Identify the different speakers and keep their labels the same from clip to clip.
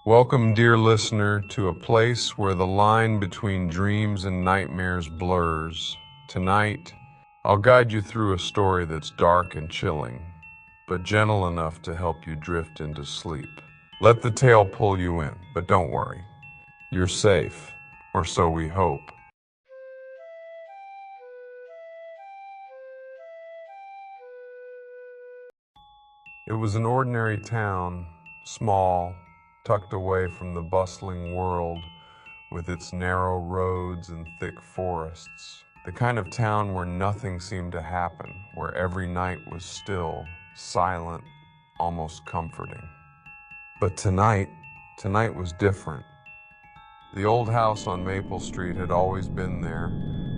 Speaker 1: Welcome, dear listener, to a place where the line between dreams and nightmares blurs. Tonight, I'll guide you through a story that's dark and chilling, but gentle enough to help you drift into sleep. Let the tale pull you in, but don't worry. You're safe, or so we hope. It was an ordinary town, small, tucked away from the bustling world, with its narrow roads and thick forests. The kind of town where nothing seemed to happen, where every night was still, silent, almost comforting. But tonight was different. The old house on Maple Street had always been there,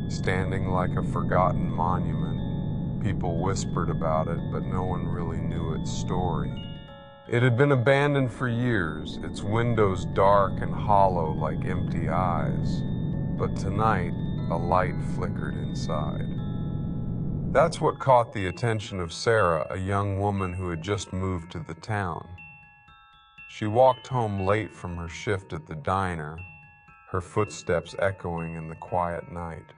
Speaker 1: standing like a forgotten monument. People whispered about it, but no one really knew its story. It had been abandoned for years, its windows dark and hollow like empty eyes. But tonight, a light flickered inside. That's what caught the attention of Sarah, a young woman who had just moved to the town. She walked home late from her shift at the diner, her footsteps echoing in the quiet night.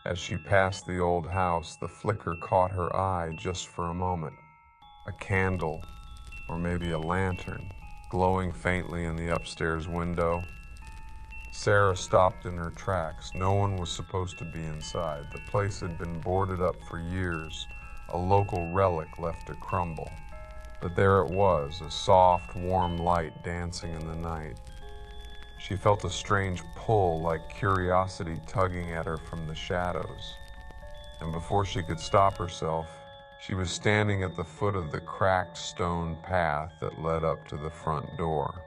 Speaker 1: As she passed the old house, the flicker caught her eye just for a moment. A candle, or maybe a lantern, glowing faintly in the upstairs window. Sarah stopped in her tracks. No one was supposed to be inside. The place had been boarded up for years, a local relic left to crumble. But there it was, a soft, warm light dancing in the night. She felt a strange pull, like curiosity tugging at her from the shadows. And before she could stop herself, she was standing at the foot of the cracked stone path that led up to the front door.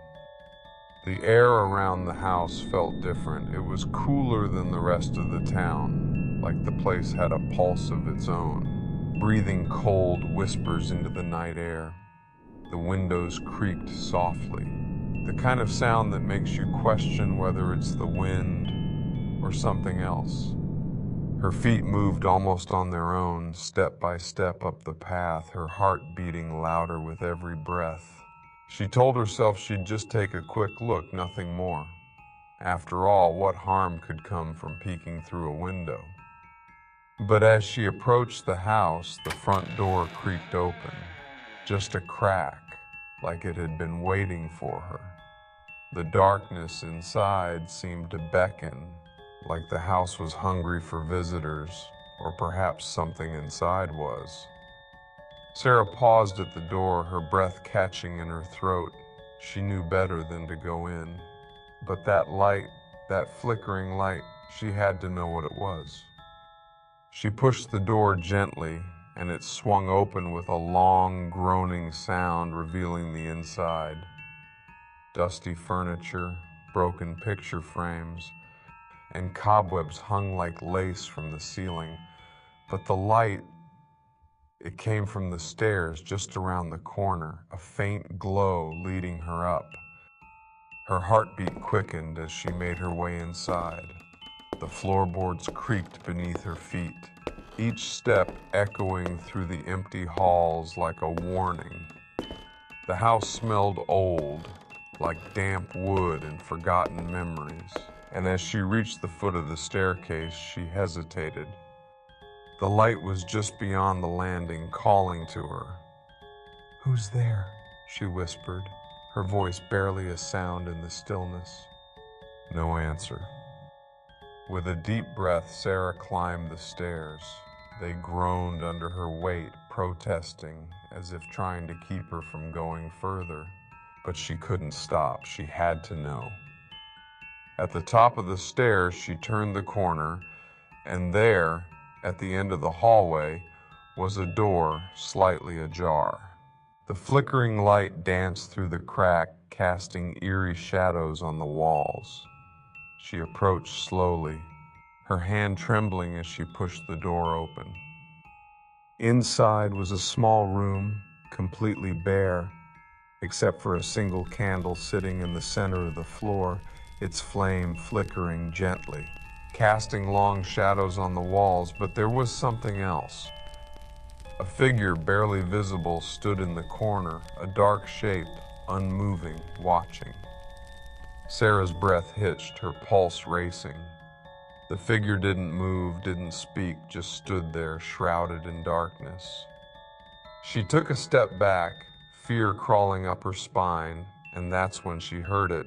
Speaker 1: The air around the house felt different. It was cooler than the rest of the town, like the place had a pulse of its own, breathing cold whispers into the night air. The windows creaked softly, the kind of sound that makes you question whether it's the wind or something else. Her feet moved almost on their own, step by step up the path, her heart beating louder with every breath. She told herself she'd just take a quick look, nothing more. After all, what harm could come from peeking through a window? But as she approached the house, the front door creaked open, just a crack, like it had been waiting for her. The darkness inside seemed to beckon, like the house was hungry for visitors, or perhaps something inside was. Sarah paused at the door, her breath catching in her throat. She knew better than to go in. But that light, that flickering light, she had to know what it was. She pushed the door gently, and it swung open with a long, groaning sound revealing the inside. Dusty furniture, broken picture frames, and cobwebs hung like lace from the ceiling. But the light, it came from the stairs just around the corner, a faint glow leading her up. Her heartbeat quickened as she made her way inside. The floorboards creaked beneath her feet, each step echoing through the empty halls like a warning. The house smelled old, like damp wood and forgotten memories. And as she reached the foot of the staircase, she hesitated. The light was just beyond the landing, calling to her. "Who's there?" she whispered, her voice barely a sound in the stillness. No answer. With a deep breath, Sarah climbed the stairs. They groaned under her weight, protesting, as if trying to keep her from going further. But she couldn't stop. She had to know. At the top of the stairs, she turned the corner, and there, at the end of the hallway, was a door slightly ajar. The flickering light danced through the crack, casting eerie shadows on the walls. She approached slowly, her hand trembling as she pushed the door open. Inside was a small room, completely bare, except for a single candle sitting in the center of the floor, its flame flickering gently, casting long shadows on the walls. But there was something else. A figure barely visible stood in the corner, a dark shape, unmoving, watching. Sarah's breath hitched, her pulse racing. The figure didn't move, didn't speak, just stood there, shrouded in darkness. She took a step back, fear crawling up her spine, and that's when she heard it.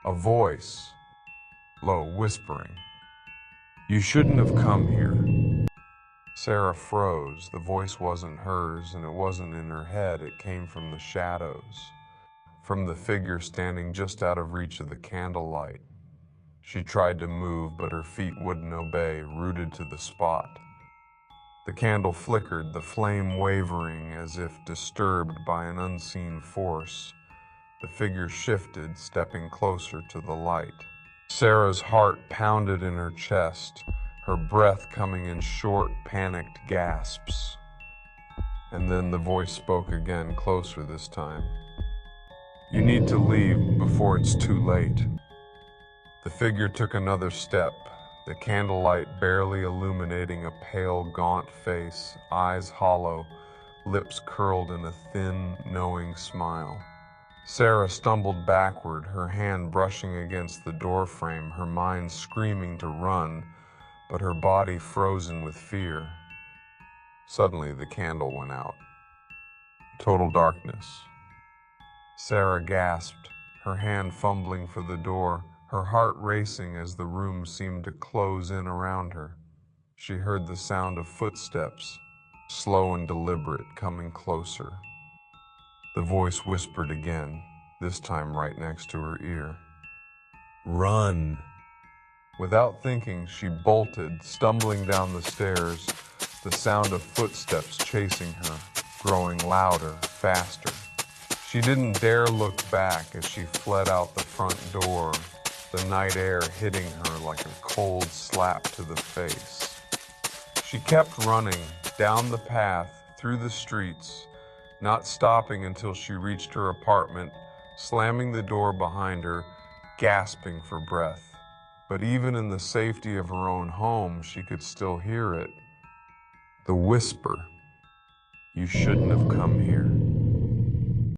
Speaker 1: A voice, low, whispering, "You shouldn't have come here." Sarah froze. The voice wasn't hers, and it wasn't in her head. It came from the shadows, from the figure standing just out of reach of the candlelight. She tried to move, but her feet wouldn't obey, rooted to the spot. The candle flickered, the flame wavering as if disturbed by an unseen force. The figure shifted, stepping closer to the light. Sarah's heart pounded in her chest, her breath coming in short, panicked gasps. And then the voice spoke again, closer this time. "You need to leave before it's too late." The figure took another step, the candlelight barely illuminating a pale, gaunt face, eyes hollow, lips curled in a thin, knowing smile. Sarah stumbled backward, her hand brushing against the doorframe, her mind screaming to run, but her body frozen with fear. Suddenly, the candle went out. Total darkness. Sarah gasped, her hand fumbling for the door, her heart racing as the room seemed to close in around her. She heard the sound of footsteps, slow and deliberate, coming closer. The voice whispered again, this time right next to her ear. "Run!" Without thinking, she bolted, stumbling down the stairs, the sound of footsteps chasing her, growing louder, faster. She didn't dare look back as she fled out the front door, the night air hitting her like a cold slap to the face. She kept running, down the path, through the streets, not stopping until she reached her apartment, slamming the door behind her, gasping for breath. But even in the safety of her own home, she could still hear it. The whisper, "You shouldn't have come here."